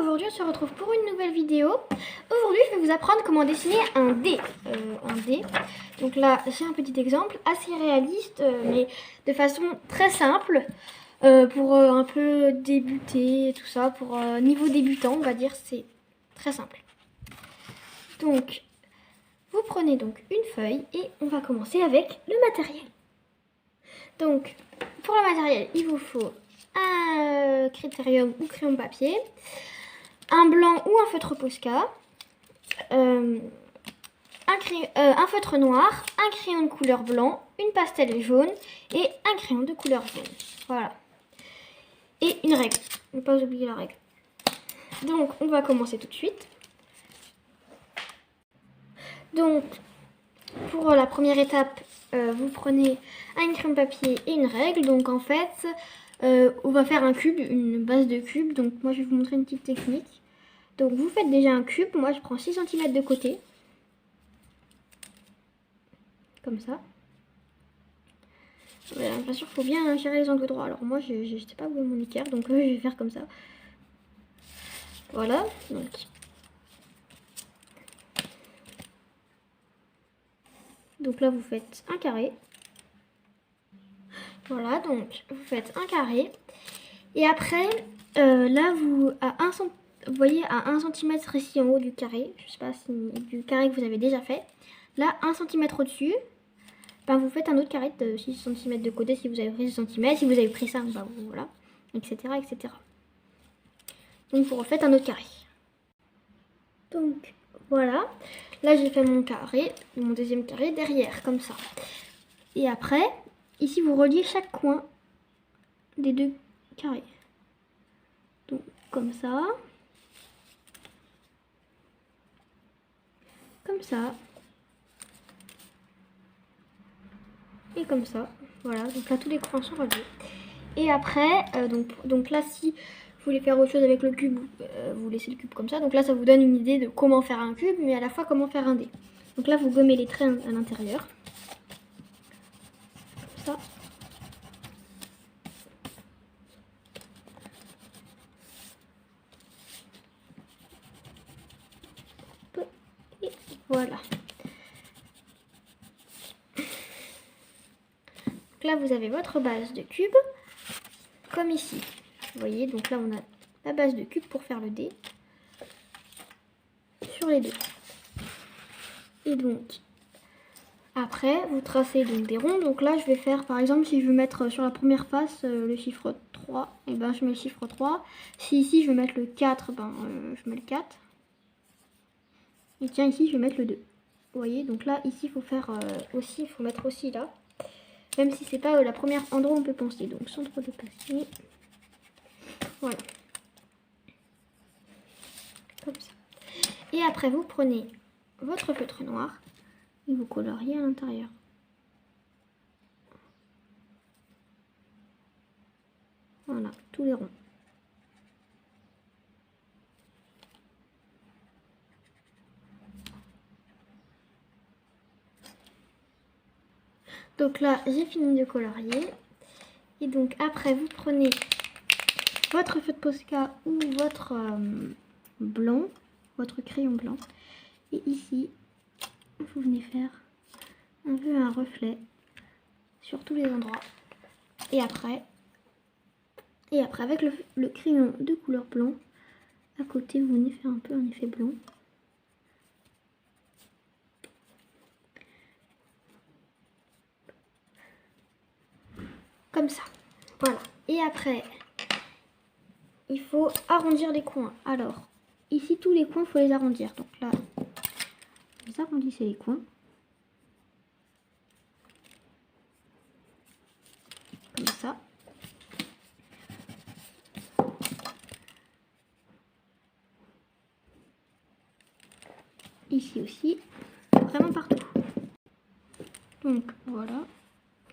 aujourd'hui on se retrouve pour une nouvelle vidéo. Aujourd'hui je vais vous apprendre comment dessiner un dé. Donc là j'ai un petit exemple assez réaliste mais de façon très simple pour un peu débuter et tout ça. Pour niveau débutant on va dire, c'est très simple. Donc vous prenez donc une feuille et on va commencer avec le matériel. Donc pour le matériel il vous faut un critérium ou crayon papier, un blanc ou un feutre Posca, un feutre noir, un crayon de couleur blanc, une pastel jaune et un crayon de couleur jaune. Voilà. Et une règle. Ne pas oublier la règle. Donc on va commencer tout de suite. Donc pour la première étape, vous prenez un crayon papier et une règle. Donc en fait, on va faire un cube, une base de cube. Donc moi je vais vous montrer une petite technique. Donc vous faites déjà un cube. Moi je prends 6 cm de côté. Comme ça. Voilà, bien sûr il faut bien gérer les angles droits. Alors moi je ne sais pas où est mon équerre. Donc je vais faire comme ça. Voilà. Donc là vous faites un carré. Voilà, donc vous faites un carré. Et après, là, vous voyez à 1 cm ici en haut du carré, je sais pas si du carré que vous avez déjà fait. Là, 1 cm au-dessus, ben, vous faites un autre carré de 6 cm de côté si vous avez pris 6 cm. Si vous avez pris ça, ben, voilà, etc., etc. Donc vous refaites un autre carré. Donc voilà, là j'ai fait mon carré, mon deuxième carré derrière, comme ça. Et après, ici vous reliez chaque coin des deux carrés. Donc comme ça. Comme ça. Et comme ça. Voilà, donc là tous les coins sont reliés. Et après, donc là si vous voulez faire autre chose avec le cube, vous laissez le cube comme ça. Donc là ça vous donne une idée de comment faire un cube, mais à la fois comment faire un dé. Donc là vous gommez les traits à l'intérieur. Comme ça. Et voilà. Donc là vous avez votre base de cube, comme ici. Vous voyez, donc là on a la base de cube pour faire le dé sur les deux. Et donc après vous tracez donc des ronds. Donc là je vais faire par exemple, si je veux mettre sur la première face le chiffre 3, et ben je mets le chiffre 3. Si ici je veux mettre le 4, je mets le 4. Et tiens, ici je vais mettre le 2. Vous voyez, donc là ici il faut faire aussi, il faut mettre aussi là, même si c'est pas la première endroit où on peut penser. Donc centre de papier. Voilà. Comme ça. Et après vous prenez votre feutre noir et vous coloriez à l'intérieur. Voilà, tous les ronds. Donc là, j'ai fini de colorier. Et donc après, vous prenez votre feutre Posca ou votre blanc, votre crayon blanc. Et ici, vous venez faire un peu un reflet sur tous les endroits. Et après avec le crayon de couleur blanc, à côté, vous venez faire un peu un effet blanc. Comme ça. Voilà. Et après, il faut arrondir les coins. Alors, ici, tous les coins, il faut les arrondir. Donc là, vous arrondissez les coins. Comme ça. Ici aussi. Vraiment partout. Donc, voilà.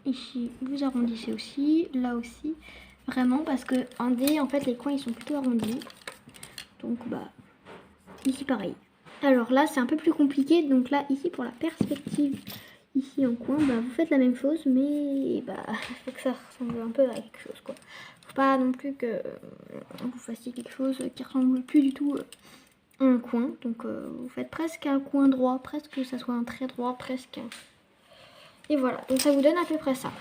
Ici, vous arrondissez aussi. Là aussi. Vraiment, parce que en dé, en fait, les coins, ils sont plutôt arrondis. Donc, ici, pareil. Alors là, c'est un peu plus compliqué. Donc là, ici, pour la perspective, ici en coin, bah, vous faites la même chose, mais bah, il faut que ça ressemble un peu à quelque chose, quoi. Faut pas non plus que vous fassiez quelque chose qui ressemble plus du tout à un coin. Donc vous faites presque un coin droit, presque que ça soit un trait droit, presque. Et voilà, donc ça vous donne à peu près ça.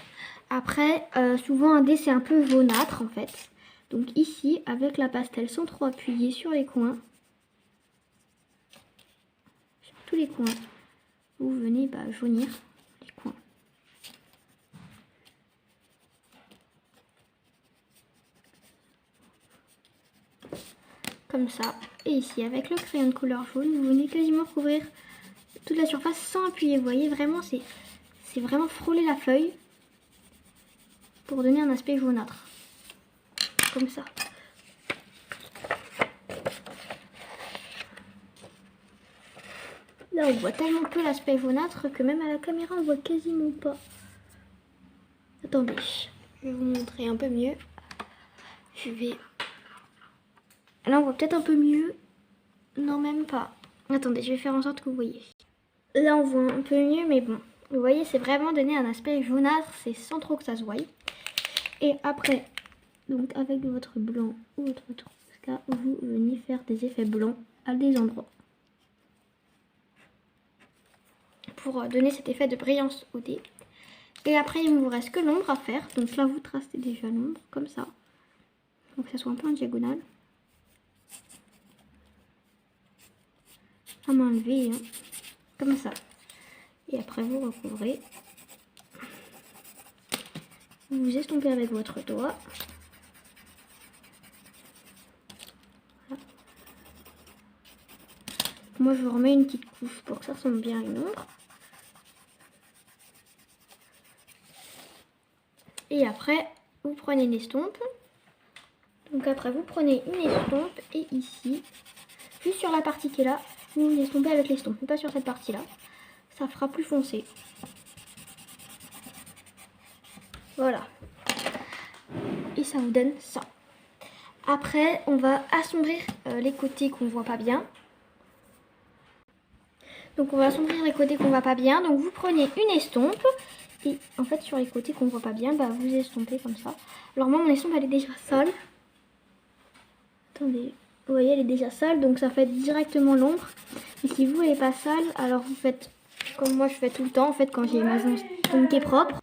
Après, souvent un dé c'est un peu jaunâtre en fait. Donc ici, avec la pastel, sans trop appuyer sur les coins, sur tous les coins, vous venez jaunir les coins. Comme ça. Et ici, avec le crayon de couleur jaune, vous venez quasiment couvrir toute la surface sans appuyer. Vous voyez, vraiment, c'est vraiment frôler la feuille pour donner un aspect jaunâtre. Comme ça. Là, on voit tellement peu l'aspect jaunâtre que même à la caméra, on voit quasiment pas. Attendez, je vais vous montrer un peu mieux. Je vais... Là, on voit peut-être un peu mieux. Non, même pas. Attendez, je vais faire en sorte que vous voyez. Là, on voit un peu mieux, mais bon. Vous voyez, c'est vraiment donné un aspect jaunâtre, c'est sans trop que ça se voie. Et après, donc avec votre blanc ou votre Tosca, vous venez faire des effets blancs à des endroits. Pour donner cet effet de brillance au dé. Et après, il ne vous reste que l'ombre à faire. Donc là, vous tracez déjà l'ombre, comme ça. Donc que ça soit un peu en diagonale. À main levée, hein. Comme ça. Et après, vous recouvrez. Vous estompez avec votre doigt. Voilà. Moi, je vous remets une petite couche pour que ça ressemble bien à une ombre. Et après, vous prenez une estompe. Donc après, vous prenez une estompe et ici, juste sur la partie qui est là, vous estompez avec l'estompe, mais pas sur cette partie-là. Ça fera plus foncé. Voilà. Et ça vous donne ça. Après, on va assombrir les côtés qu'on voit pas bien. Donc on va assombrir les côtés qu'on voit pas bien. Donc vous prenez une estompe. Et en fait, sur les côtés qu'on voit pas bien, bah, vous estompez comme ça. Alors moi, mon estompe, elle est déjà sale. Attendez, vous voyez, elle est déjà sale. Donc ça fait directement l'ombre. Et si vous, elle n'est pas sale, alors vous faites comme moi, je fais tout le temps, en fait, quand j'ai ma estompe qui est propre.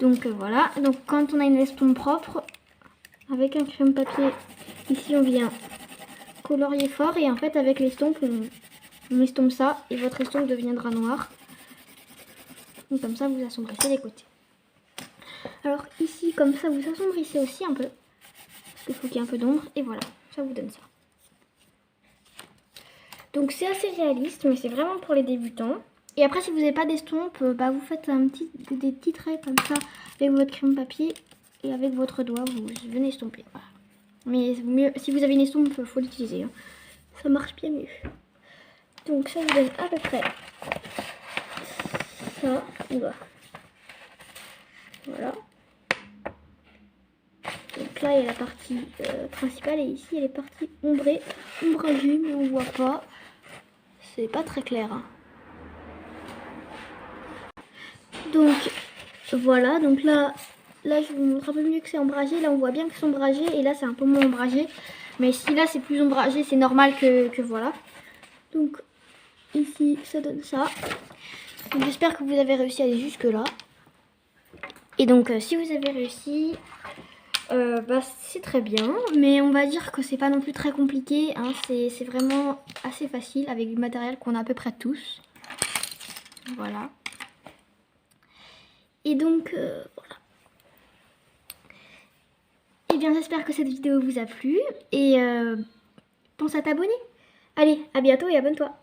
Donc voilà. Donc quand on a une estompe propre, avec un crème papier, ici, on vient colorier fort. Et en fait, avec l'estompe, on estompe ça. Et votre estompe deviendra noire. Donc comme ça, vous assombrissez les côtés. Alors ici, comme ça, vous assombrissez aussi un peu. Parce qu'il faut qu'il y ait un peu d'ombre. Et voilà, ça vous donne ça. Donc c'est assez réaliste, mais c'est vraiment pour les débutants. Et après, si vous n'avez pas d'estompe, bah, vous faites des petits traits comme ça avec votre crème papier. Et avec votre doigt, vous venez estomper. Voilà. Mais mieux, si vous avez une estompe, il faut l'utiliser. Hein. Ça marche bien mieux. Donc ça vous donne à peu près ça. Voilà. Donc là, il y a la partie principale et ici, il y a les parties ombragées, mais on voit pas. C'est pas très clair. Hein. Donc, voilà. Donc là, je vous montre un peu mieux que c'est ombragé. Là, on voit bien que c'est ombragé et là, c'est un peu moins ombragé. Mais si là, c'est plus ombragé, c'est normal que voilà. Donc, ici, ça donne ça. J'espère que vous avez réussi à aller jusque là. Et donc, si vous avez réussi... bah, c'est très bien, mais on va dire que c'est pas non plus très compliqué, hein. C'est vraiment assez facile avec du matériel qu'on a à peu près tous. Voilà. Et donc, voilà. Et bien, j'espère que cette vidéo vous a plu et pense à t'abonner. Allez, à bientôt et abonne-toi.